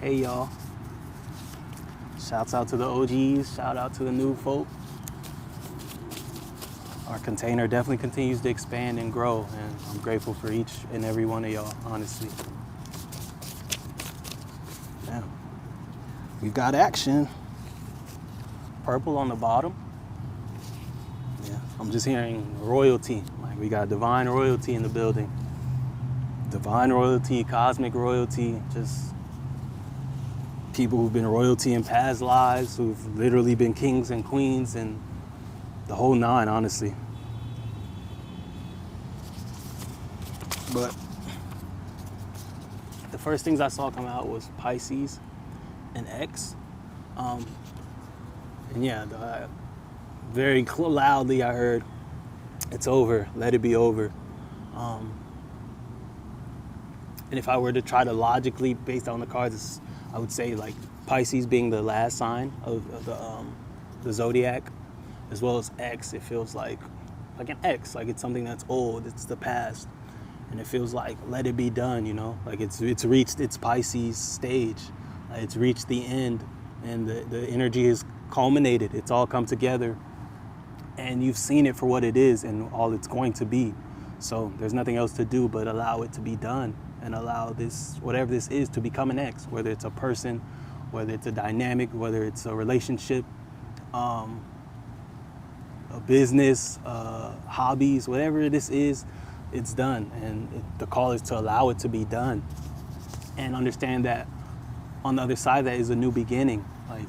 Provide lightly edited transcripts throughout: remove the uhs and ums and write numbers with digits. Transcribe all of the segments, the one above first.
Hey y'all. Shouts out to the OGs, shout out to the new folk. Our container definitely continues to expand and grow, and I'm grateful for each and every one of y'all, honestly. Yeah. We've got action. Purple on the bottom. Yeah, I'm just hearing royalty. Like we got divine royalty in the building. Divine royalty, cosmic royalty, just people who've been royalty in past lives, who've literally been kings and queens and the whole nine, honestly. But the first things I saw come out was Pisces and X. And yeah, very loudly I heard, it's over, let it be over. And if I were to try to logically, based on the cards, I would say like Pisces being the last sign of the zodiac, as well as X. It feels like an X, like it's something that's old, it's the past, and it feels like let it be done, you know, like it's reached its Pisces stage, it's reached the end, and the energy is culminated. It's all come together, and you've seen it for what it is and all it's going to be. So there's nothing else to do but allow it to be done. And allow this, whatever this is, to become an X, whether it's a person, whether it's a dynamic, whether it's a relationship, a business, hobbies, whatever this is, it's done. And the call is to allow it to be done. And understand that on the other side of that is a new beginning. Like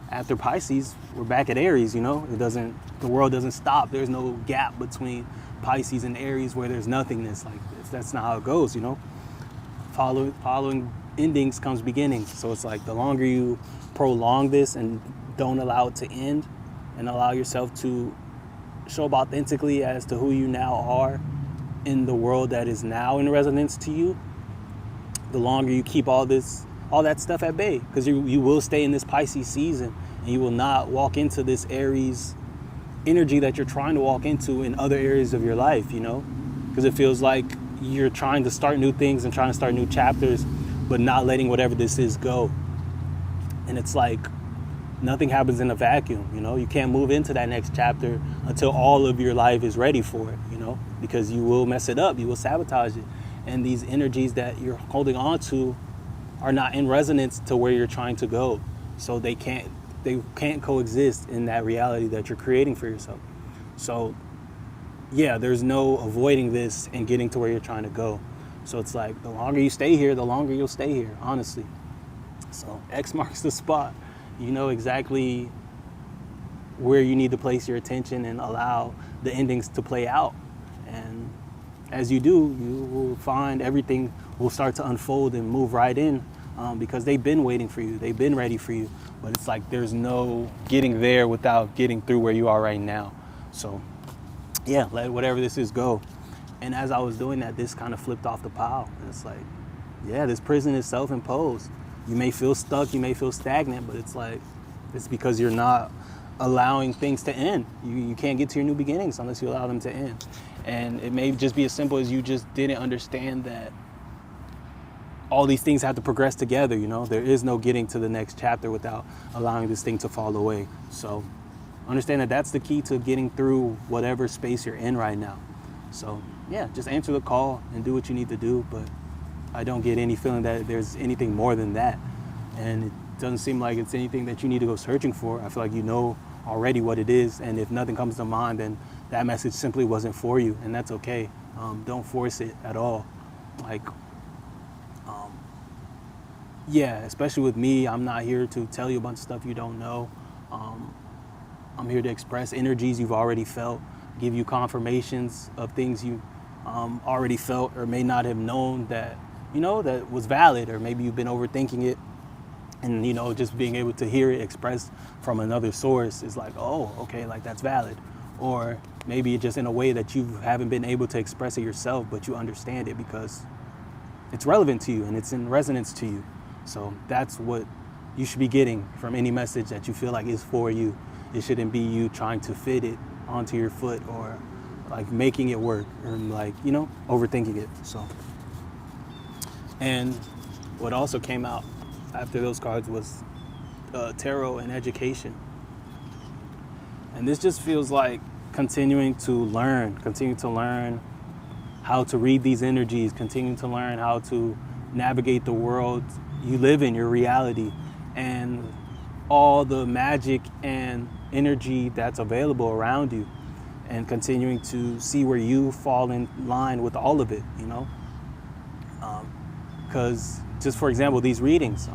after Pisces, we're back at Aries, you know? The world doesn't stop. There's no gap between Pisces and Aries where there's nothingness. Like that's not how it goes, you know? Following endings comes beginnings. So it's like the longer you prolong this and don't allow it to end and allow yourself to show up authentically as to who you now are in the world that is now in resonance to you, the longer you keep all that stuff at bay, because you will stay in this Pisces season and you will not walk into this Aries energy that you're trying to walk into in other areas of your life, you know, because it feels like you're trying to start new things and trying to start new chapters, but not letting whatever this is go. And it's like nothing happens in a vacuum, you know? You can't move into that next chapter until all of your life is ready for it, you know? Because you will mess it up, you will sabotage it. And these energies that you're holding on to are not in resonance to where you're trying to go. So they can't coexist in that reality that you're creating for yourself. So yeah, there's no avoiding this and getting to where you're trying to go. So it's like the longer you stay here, the longer you'll stay here, honestly. So X marks the spot. You know exactly where you need to place your attention and allow the endings to play out. And as you do, you will find everything will start to unfold and move right in, because they've been waiting for you. They've been ready for you. But it's like there's no getting there without getting through where you are right now. So yeah, let whatever this is go. And as I was doing that, this kind of flipped off the pile. And it's like, yeah, this prison is self-imposed. You may feel stuck, you may feel stagnant, but it's like, it's because you're not allowing things to end. You can't get to your new beginnings unless you allow them to end. And it may just be as simple as you just didn't understand that all these things have to progress together, you know? There is no getting to the next chapter without allowing this thing to fall away. So understand that that's the key to getting through whatever space you're in right now. So yeah, just answer the call and do what you need to do. But I don't get any feeling that there's anything more than that. And it doesn't seem like it's anything that you need to go searching for. I feel like you know already what it is. And if nothing comes to mind, then that message simply wasn't for you. And that's okay. Don't force it at all. Like, yeah, especially with me, I'm not here to tell you a bunch of stuff you don't know. I'm here to express energies you've already felt, give you confirmations of things you already felt or may not have known that, you know, that was valid, or maybe you've been overthinking it. And, you know, just being able to hear it expressed from another source is like, oh, okay, like that's valid. Or maybe just in a way that you haven't been able to express it yourself, but you understand it because it's relevant to you and it's in resonance to you. So that's what you should be getting from any message that you feel like is for you. It shouldn't be you trying to fit it onto your foot or like making it work or like, you know, overthinking it. So, and what also came out after those cards was tarot and education. And this just feels like continuing to learn how to read these energies, continuing to learn how to navigate the world you live in, your reality, and all the magic and energy that's available around you, and continuing to see where you fall in line with all of it, you know? Because just for example, these readings,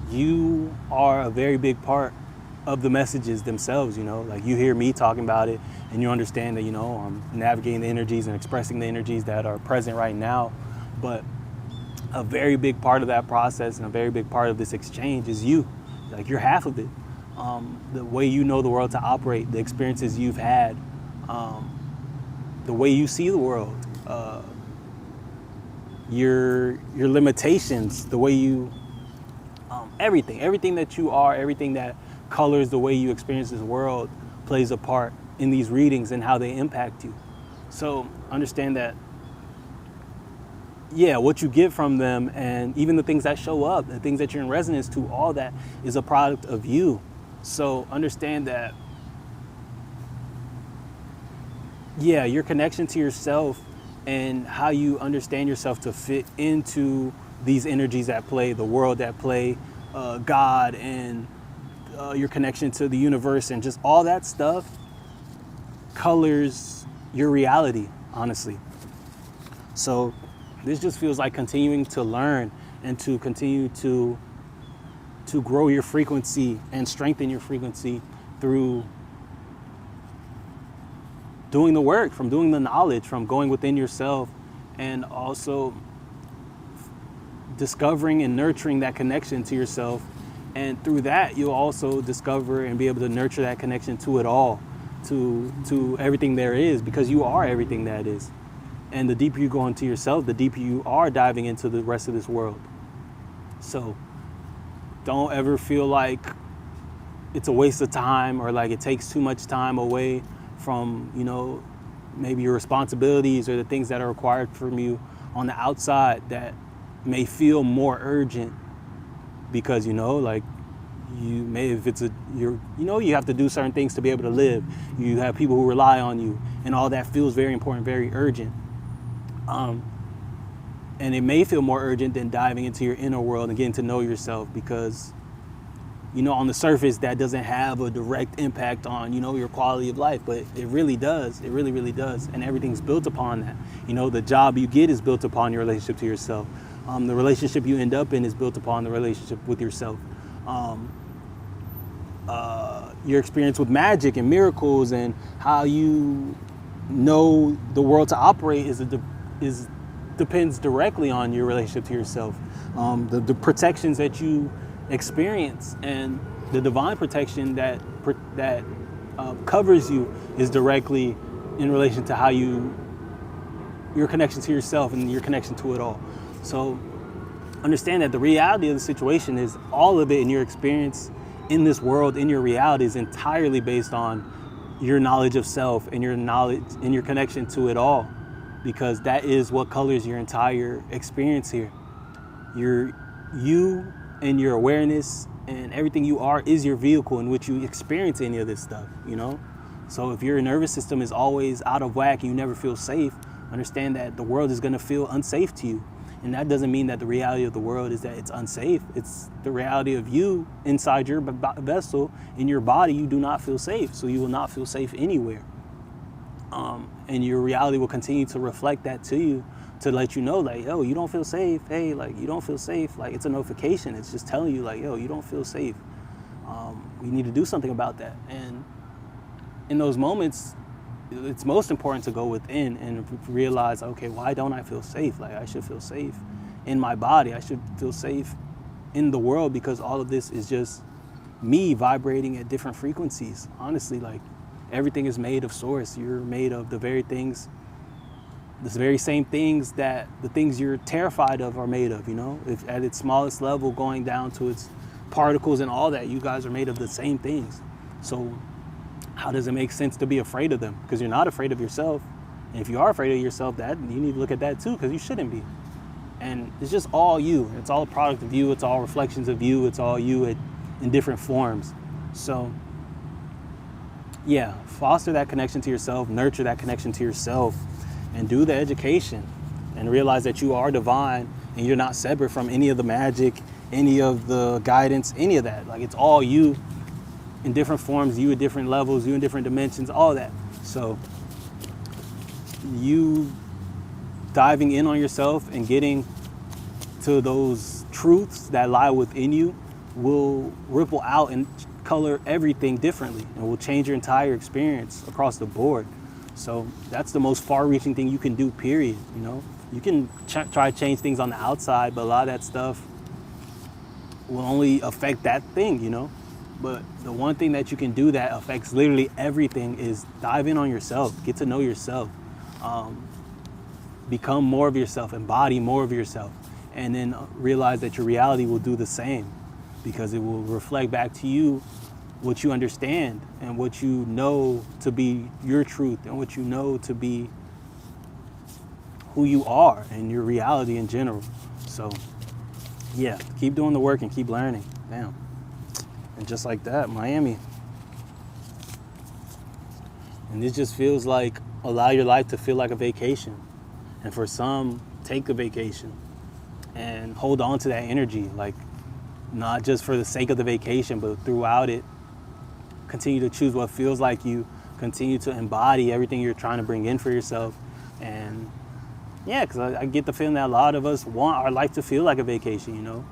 you are a very big part of the messages themselves, you know? Like you hear me talking about it and you understand that, you know, I'm navigating the energies and expressing the energies that are present right now. But a very big part of that process and a very big part of this exchange is you. Like you're half of it. The way you know the world to operate, the experiences you've had, the way you see the world, your limitations, the way you, everything that you are, everything that colors the way you experience this world plays a part in these readings and how they impact you. So understand that, yeah, what you get from them and even the things that show up, the things that you're in resonance to, all that is a product of you. So understand that, yeah, your connection to yourself and how you understand yourself to fit into these energies at play, the world at play, God, and your connection to the universe, and just all that stuff colors your reality, honestly. So this just feels like continuing to learn and to continue to grow your frequency and strengthen your frequency through doing the work, from doing the knowledge, from going within yourself, and also discovering and nurturing that connection to yourself. And through that, you'll also discover and be able to nurture that connection to it all, to everything there is, because you are everything that is. And the deeper you go into yourself, the deeper you are diving into the rest of this world. So don't ever feel like it's a waste of time or like it takes too much time away from, you know, maybe your responsibilities or the things that are required from you on the outside that may feel more urgent because, you know, like you may, if it's you have to do certain things to be able to live. You have people who rely on you and all that feels very important, very urgent. And it may feel more urgent than diving into your inner world and getting to know yourself because, you know, on the surface, that doesn't have a direct impact on, you know, your quality of life, but it really does. It really, really does. And everything's built upon that. You know, the job you get is built upon your relationship to yourself. The relationship you end up in is built upon the relationship with yourself. Your experience with magic and miracles and how you know the world to operate depends directly on your relationship to yourself. The protections that you experience and the divine protection that covers you is directly in relation to how your connection to yourself and your connection to it all. So understand that the reality of the situation is all of it in your experience in this world, in your reality, is entirely based on your knowledge of self and your knowledge and your connection to it all, because that is what colors your entire experience here. You and your awareness and everything you are is your vehicle in which you experience any of this stuff, you know? So if your nervous system is always out of whack and you never feel safe, understand that the world is gonna feel unsafe to you. And that doesn't mean that the reality of the world is that it's unsafe. It's the reality of you inside your vessel, in your body, you do not feel safe. So you will not feel safe anywhere. And your reality will continue to reflect that to you, to let you know, like, yo, you don't feel safe. Hey, like, you don't feel safe. Like, it's a notification. It's just telling you, like, yo, you don't feel safe. We need to do something about that. And in those moments, it's most important to go within and realize, okay, why don't I feel safe? Like, I should feel safe in my body. I should feel safe in the world, because all of this is just me vibrating at different frequencies. Honestly, like, everything is made of source. You're made of the very things, the very same things that the things you're terrified of are made of, you know? If at its smallest level, going down to its particles and all that, you guys are made of the same things. So how does it make sense to be afraid of them? Because you're not afraid of yourself. And if you are afraid of yourself, that you need to look at that too, because you shouldn't be. And it's just all you. It's all a product of you. It's all reflections of you. It's all you in different forms. So yeah, foster that connection to yourself, nurture that connection to yourself, and do the education, and realize that you are divine and you're not separate from any of the magic, any of the guidance, any of that. Like, it's all you in different forms, you at different levels, you in different dimensions, all that. So you diving in on yourself and getting to those truths that lie within you will ripple out and color everything differently, and will change your entire experience across the board. So that's the most far-reaching thing you can do, period. You know, you can try to change things on the outside, but a lot of that stuff will only affect that thing, you know. But the one thing that you can do that affects literally everything is dive in on yourself, get to know yourself, become more of yourself, embody more of yourself, and then realize that your reality will do the same, because it will reflect back to you what you understand and what you know to be your truth and what you know to be who you are and your reality in general. So yeah, keep doing the work and keep learning. Damn. And just like that, Miami. And this just feels like, allow your life to feel like a vacation. And for some, take a vacation and hold on to that energy, like not just for the sake of the vacation, but throughout it, continue to choose what feels like you, continue to embody everything you're trying to bring in for yourself. And yeah, because I get the feeling that a lot of us want our life to feel like a vacation, you know,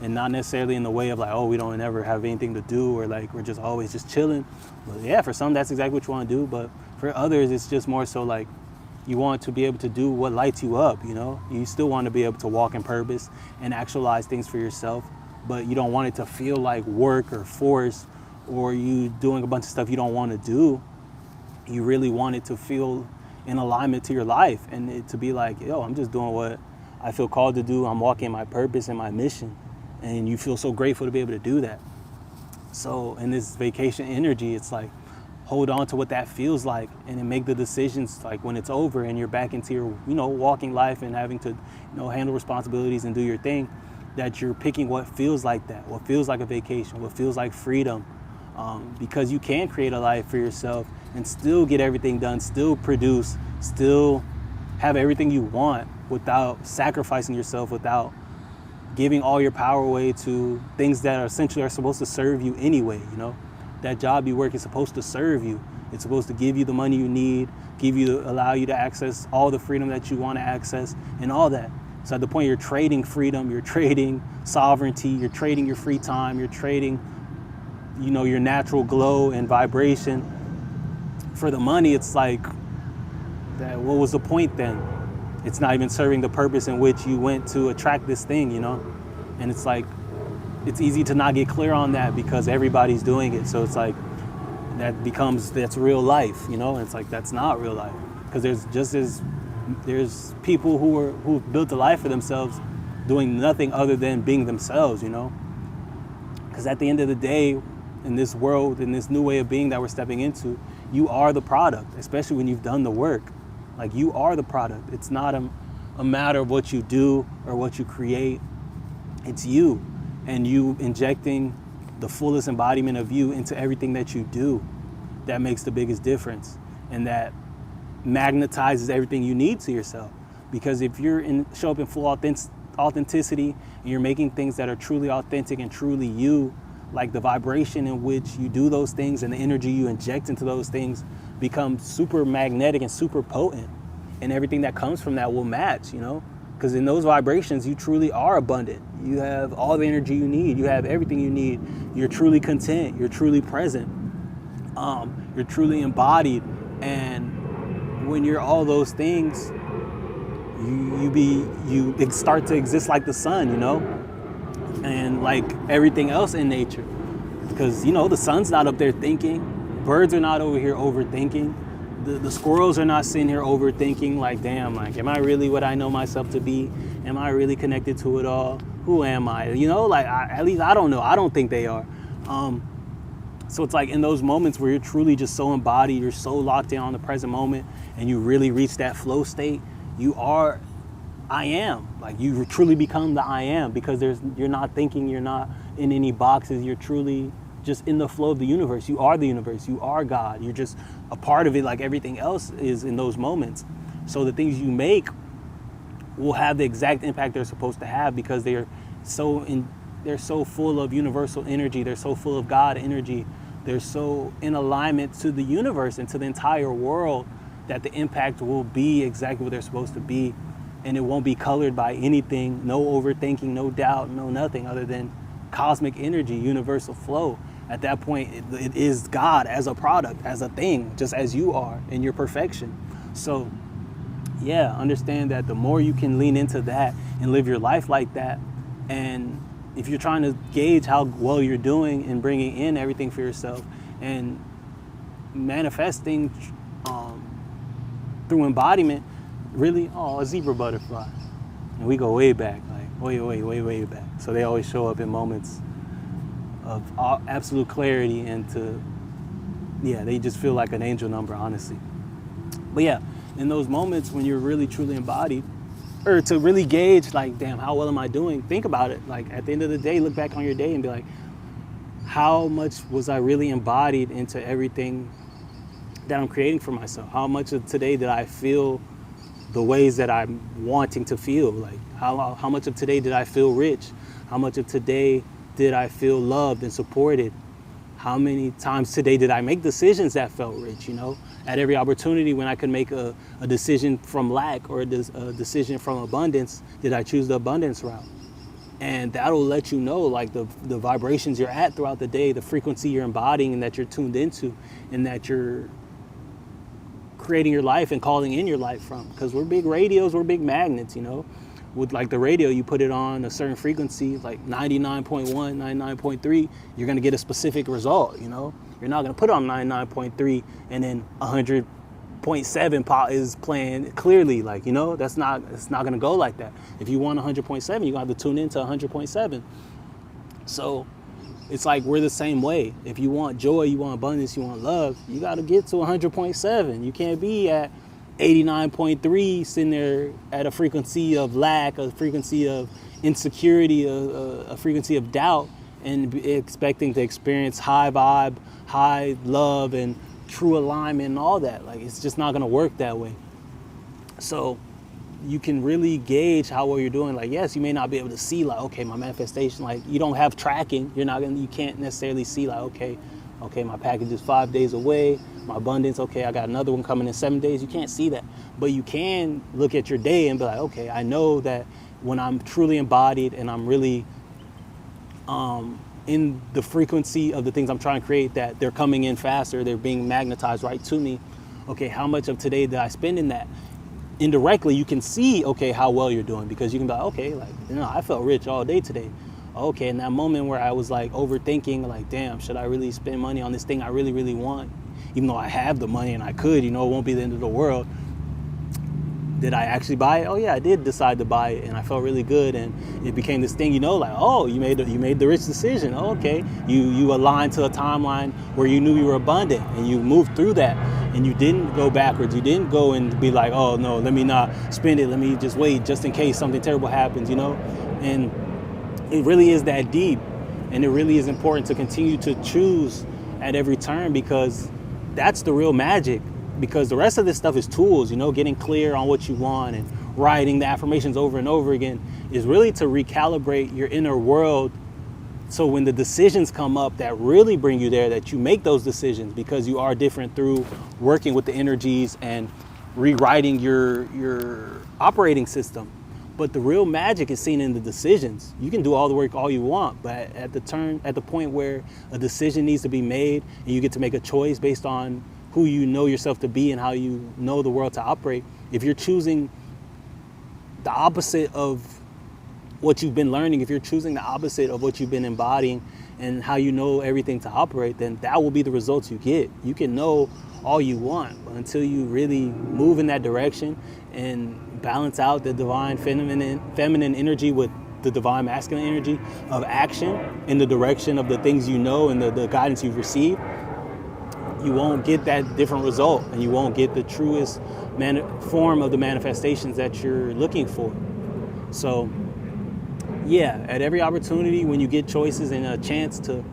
and not necessarily in the way of like, oh, we don't ever have anything to do, or like we're just always just chilling. But yeah, for some, that's exactly what you want to do. But for others, it's just more so like you want to be able to do what lights you up, you know. You still want to be able to walk in purpose and actualize things for yourself, but you don't want it to feel like work or force, or you doing a bunch of stuff you don't want to do. You really want it to feel in alignment to your life, and it to be like, yo, I'm just doing what I feel called to do. I'm walking my purpose and my mission. And you feel so grateful to be able to do that. So in this vacation energy, it's like, hold on to what that feels like, and then make the decisions like when it's over and you're back into your, you know, walking life and having to, you know, handle responsibilities and do your thing, that you're picking what feels like that, what feels like a vacation, what feels like freedom. Because you can create a life for yourself and still get everything done, still produce, still have everything you want without sacrificing yourself, without giving all your power away to things that are essentially are supposed to serve you anyway, you know. That job you work is supposed to serve you. It's supposed to give you the money you need, allow you to access all the freedom that you want to access and all that. So at the point you're trading freedom, you're trading sovereignty, you're trading your free time, you're trading, you know, your natural glow and vibration for the money. It's like, that, what was the point then? It's not even serving the purpose in which you went to attract this thing, you know? And it's like, it's easy to not get clear on that because everybody's doing it. So it's like, that's real life, you know? And it's like, that's not real life. Because there's people who've built a life for themselves doing nothing other than being themselves, you know? Because at the end of the day, in this world, in this new way of being that we're stepping into, you are the product, especially when you've done the work. Like, you are the product. It's not a matter of what you do or what you create. It's you, and you injecting the fullest embodiment of you into everything that you do. That makes the biggest difference, and that magnetizes everything you need to yourself. Because if show up in full authenticity, and you're making things that are truly authentic and truly you, like the vibration in which you do those things and the energy you inject into those things becomes super magnetic and super potent, and everything that comes from that will match, you know? Because in those vibrations, you truly are abundant. You have all the energy you need. You have everything you need. You're truly content. You're truly present. You're truly embodied. And when you're all those things, you start to exist like the sun, you know? And like everything else in nature. Because, you know, the sun's not up there thinking. Birds are not over here overthinking. The squirrels are not sitting here overthinking like, damn, like, am I really what I know myself to be? Am I really connected to it all? Who am I? You know, like, at least I don't know. I don't think they are. So it's like in those moments where you're truly just so embodied, you're so locked in on the present moment, and you really reach that flow state, I am. Like you truly become the I am, because you're not thinking, you're not in any boxes, you're truly just in the flow of the universe. You are the universe, you are God. You're just a part of it like everything else is in those moments. So the things you make will have the exact impact they're supposed to have, because they're so full of universal energy, they're so full of God energy, they're so in alignment to the universe and to the entire world, that the impact will be exactly what they're supposed to be. And it won't be colored by anything, no overthinking, no doubt, no nothing other than cosmic energy, universal flow. At that point, it is God as a product, as a thing, just as you are in your perfection. So yeah, understand that the more you can lean into that and live your life like that, and if you're trying to gauge how well you're doing and bringing in everything for yourself and manifesting through embodiment, really, a zebra butterfly. And we go way back, like way back. So they always show up in moments of absolute clarity, and they just feel like an angel number, honestly. But yeah, in those moments when you're really truly embodied, or to really gauge, like, damn, how well am I doing? Think about it. Like, at the end of the day, look back on your day and be like, how much was I really embodied into everything that I'm creating for myself? How much of today did I feel the ways that I'm wanting to feel? Like, how much of today did I feel rich? How much of today did I feel loved and supported? How many times today did I make decisions that felt rich, At every opportunity when I could make a decision from lack or a decision from abundance, did I choose the abundance route? And that'll let you know, like, the vibrations you're at throughout the day, the frequency you're embodying and that you're tuned into, and that you're creating your life and calling in your life from. Because we're big radios, we're big magnets, With like the radio, you put it on a certain frequency, like 99.1, 99.3, you're going to get a specific result, You're not going to put it on 99.3 and then 100.7 is playing clearly, like, it's not going to go like that. If you want 100.7, you're going to have to tune into 100.7. So it's like we're the same way. If you want joy, you want abundance, you want love, you got to get to 100.7. You can't be at 89.3 sitting there at a frequency of lack, a frequency of insecurity, a frequency of doubt, and be expecting to experience high vibe, high love, and true alignment and all that. Like, it's just not going to work that way. So you can really gauge how well you're doing. Like, yes, you may not be able to see, like, okay, my manifestation, like, you don't have tracking. You can't necessarily see, like, okay, my package is 5 days away. My abundance, okay, I got another one coming in 7 days. You can't see that. But you can look at your day and be like, okay, I know that when I'm truly embodied and I'm really in the frequency of the things I'm trying to create, that they're coming in faster, they're being magnetized right to me. Okay, how much of today did I spend in that? Indirectly, you can see, okay, how well you're doing, because you can be like, okay, like, I felt rich all day today. Okay, in that moment where I was like overthinking, like, damn, should I really spend money on this thing I really, really want? Even though I have the money and I could, it won't be the end of the world. Did I actually buy it? Oh yeah, I did decide to buy it, and I felt really good, and it became this thing, like, oh, you made the rich decision. Oh, okay, you aligned to a timeline where you knew you were abundant, and you moved through that, and you didn't go backwards. You didn't go and be like, oh no, let me not spend it. Let me just wait, just in case something terrible happens, And it really is that deep, and it really is important to continue to choose at every turn, because that's the real magic. Because the rest of this stuff is tools, getting clear on what you want and writing the affirmations over and over again is really to recalibrate your inner world. So when the decisions come up that really bring you there, that you make those decisions, because you are different through working with the energies and rewriting your operating system. But the real magic is seen in the decisions. You can do all the work all you want, but at the point where a decision needs to be made and you get to make a choice based on who you know yourself to be and how you know the world to operate, if you're choosing the opposite of what you've been learning, if you're choosing the opposite of what you've been embodying and how you know everything to operate, then that will be the results you get. You can know all you want, but until you really move in that direction and balance out the divine feminine energy with the divine masculine energy of action in the direction of the things you know and the guidance you've received, you won't get that different result, and you won't get the truest form of the manifestations that you're looking for. So yeah, at every opportunity when you get choices and a chance to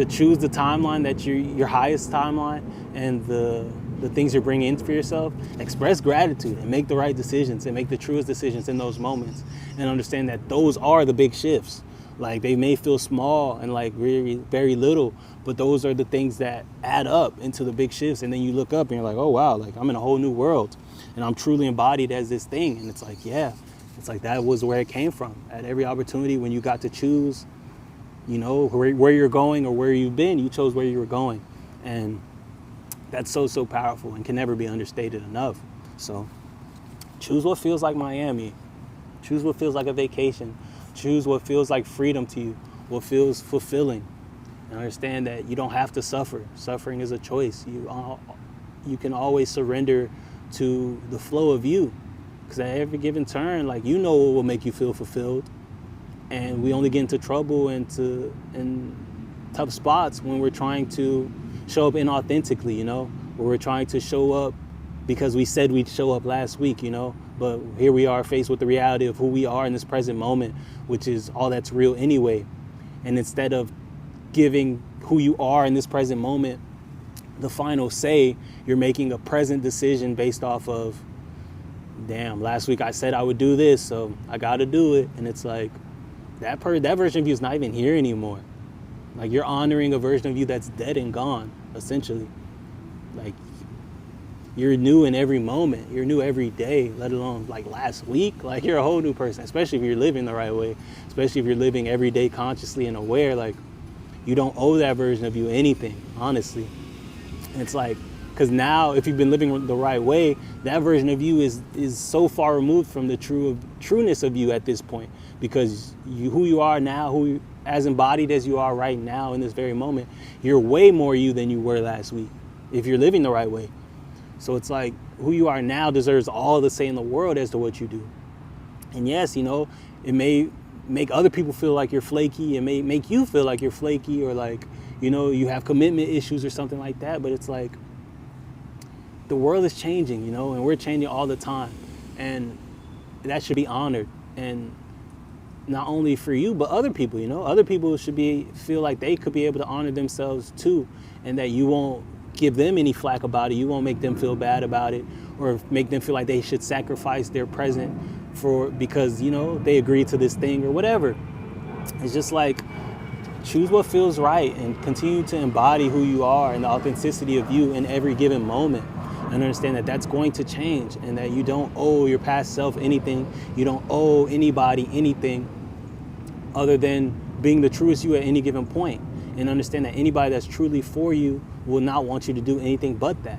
choose the timeline that your highest timeline and the things you're bringing in for yourself, express gratitude and make the right decisions and make the truest decisions in those moments, and understand that those are the big shifts. Like, they may feel small and like really very little, but those are the things that add up into the big shifts. And then you look up and you're like, oh wow, like I'm in a whole new world and I'm truly embodied as this thing. And it's like, yeah, it's like that was where it came from. At every opportunity when you got to choose, you know, where you're going or where you've been, you chose where you were going. And that's so powerful and can never be understated enough. So choose what feels like Miami. Choose what feels like a vacation. Choose what feels like freedom to you, what feels fulfilling. And understand that you don't have to suffer. Suffering is a choice. You can always surrender to the flow of you. Because at every given turn, like, you know what will make you feel fulfilled. And we only get into trouble and in tough spots when we're trying to show up inauthentically, you know, where we're trying to show up because we said we'd show up last week, you know, but here we are faced with the reality of who we are in this present moment, which is all that's real anyway. And instead of giving who you are in this present moment the final say, you're making a present decision based off of, damn, last week I said I would do this, so I got to do it. And it's like, that version of you is not even here anymore. Like, you're honoring a version of you that's dead and gone, essentially. Like, you're new in every moment. You're new every day, let alone like last week. Like, you're a whole new person, especially if you're living the right way, especially if you're living every day consciously and aware. Like, you don't owe that version of you anything, honestly. And it's like, because now if you've been living the right way, that version of you is so far removed from the trueness of you at this point, because who you are now, as embodied as you are right now in this very moment, you're way more you than you were last week if you're living the right way. So it's like, who you are now deserves all the say in the world as to what you do. And yes, you know, it may make other people feel like you're flaky. It may make you feel like you're flaky, or like, you know, you have commitment issues or something like that. But it's like, the world is changing, you know, and we're changing all the time. And that should be honored. And not only for you, but other people, you know, other people should feel like they could be able to honor themselves too. And that you won't give them any flack about it. You won't make them feel bad about it, or make them feel like they should sacrifice their present because, you know, they agreed to this thing or whatever. It's just like, choose what feels right and continue to embody who you are and the authenticity of you in every given moment. And understand that that's going to change, and that you don't owe your past self anything. You don't owe anybody anything other than being the truest you at any given point. And understand that anybody that's truly for you will not want you to do anything but that.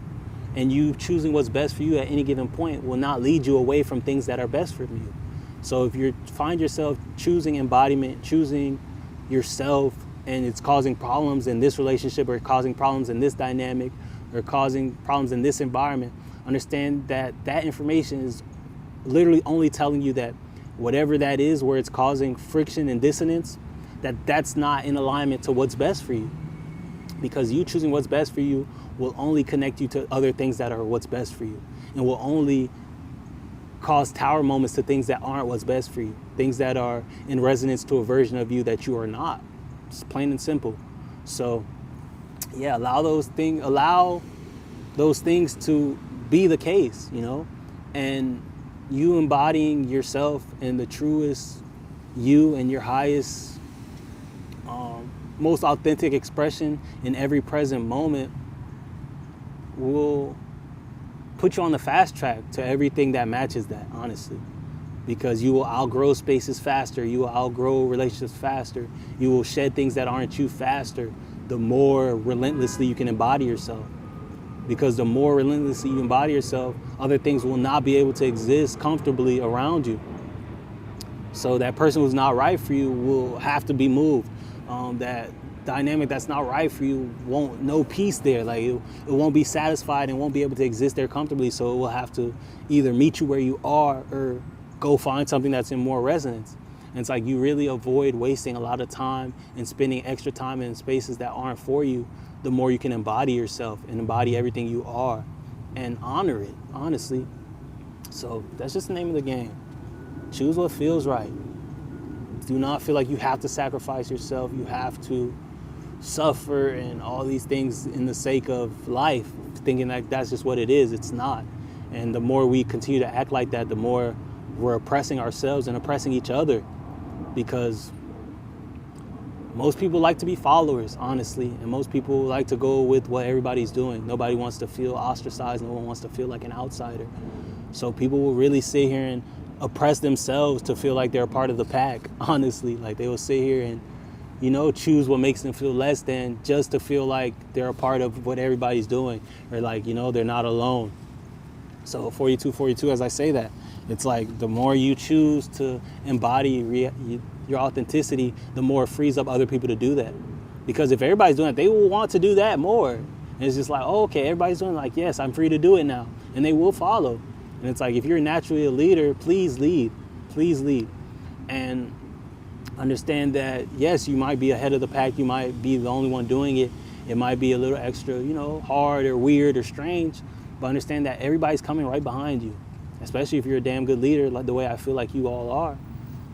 And you choosing what's best for you at any given point will not lead you away from things that are best for you. So if you find yourself choosing embodiment, choosing yourself, and it's causing problems in this relationship, or causing problems in this dynamic, or causing problems in this environment, understand that that information is literally only telling you that whatever that is, where it's causing friction and dissonance, that's not in alignment to what's best for you. Because you choosing what's best for you will only connect you to other things that are what's best for you, and will only cause tower moments to things that aren't what's best for you, things that are in resonance to a version of you that you are not. It's plain and simple. So yeah, allow those things to be the case, you know, and you embodying yourself in the truest you and your highest, most authentic expression in every present moment will put you on the fast track to everything that matches that, honestly. Because you will outgrow spaces faster, you will outgrow relationships faster, you will shed things that aren't you faster, the more relentlessly you can embody yourself. Because the more relentlessly you embody yourself, other things will not be able to exist comfortably around you. So that person who's not right for you will have to be moved. That dynamic that's not right for you won't, no peace there. Like it won't be satisfied and won't be able to exist there comfortably. So it will have to either meet you where you are or go find something that's in more resonance. And it's like, you really avoid wasting a lot of time and spending extra time in spaces that aren't for you, the more you can embody yourself and embody everything you are and honor it, honestly. So that's just the name of the game. Choose what feels right. Do not feel like you have to sacrifice yourself. You have to suffer and all these things in the sake of life, thinking like that's just what it is. It's not. And the more we continue to act like that, the more we're oppressing ourselves and oppressing each other, because most people like to be followers, honestly, and most people like to go with what everybody's doing. Nobody wants to feel ostracized. No one wants to feel like an outsider. So people will really sit here and oppress themselves to feel like they're a part of the pack, honestly. Like they will sit here and, choose what makes them feel less than, just to feel like they're a part of what everybody's doing, or like, they're not alone. So 4242, as I say that, it's like the more you choose to embody your authenticity, the more it frees up other people to do that. Because if everybody's doing it, they will want to do that more. And it's just like, oh, okay, everybody's doing it, like, yes, I'm free to do it now. And they will follow. And it's like, if you're naturally a leader, please lead. Please lead. And understand that, yes, you might be ahead of the pack. You might be the only one doing it. It might be a little extra, hard or weird or strange. But understand that everybody's coming right behind you, especially if you're a damn good leader, like the way I feel like you all are.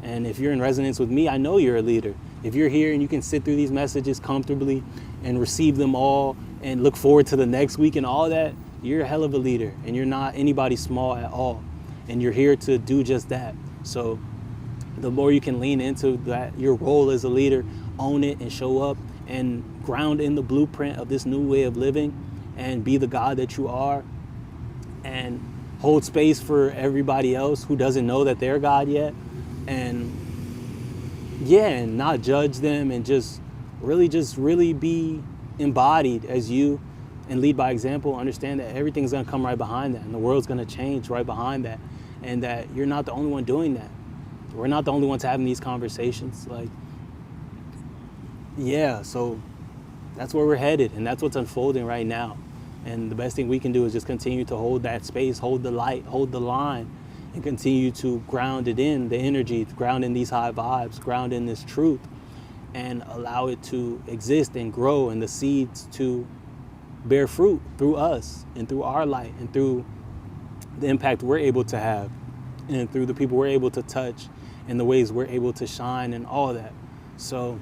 And if you're in resonance with me, I know you're a leader. If you're here and you can sit through these messages comfortably and receive them all and look forward to the next week and all that, you're a hell of a leader, and you're not anybody small at all. And you're here to do just that. So the more you can lean into that, your role as a leader, own it and show up and ground in the blueprint of this new way of living and be the God that you are, and hold space for everybody else who doesn't know that they're God yet, and not judge them, and just really be embodied as you and lead by example. Understand that everything's gonna come right behind that, and the world's gonna change right behind that, and that you're not the only one doing that. We're not the only ones having these conversations. So that's where we're headed, and that's what's unfolding right now. And the best thing we can do is just continue to hold that space, hold the light, hold the line, and continue to ground it in the energy, ground in these high vibes, ground in this truth, and allow it to exist and grow, and the seeds to bear fruit through us and through our light and through the impact we're able to have and through the people we're able to touch and the ways we're able to shine and all that. So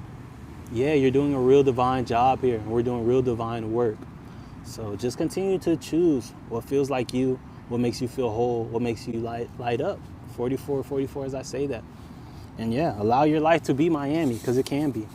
you're doing a real divine job here, and we're doing real divine work. So just continue to choose what feels like you, what makes you feel whole, what makes you light up. 44, as I say that. And allow your life to be Miami, because it can be.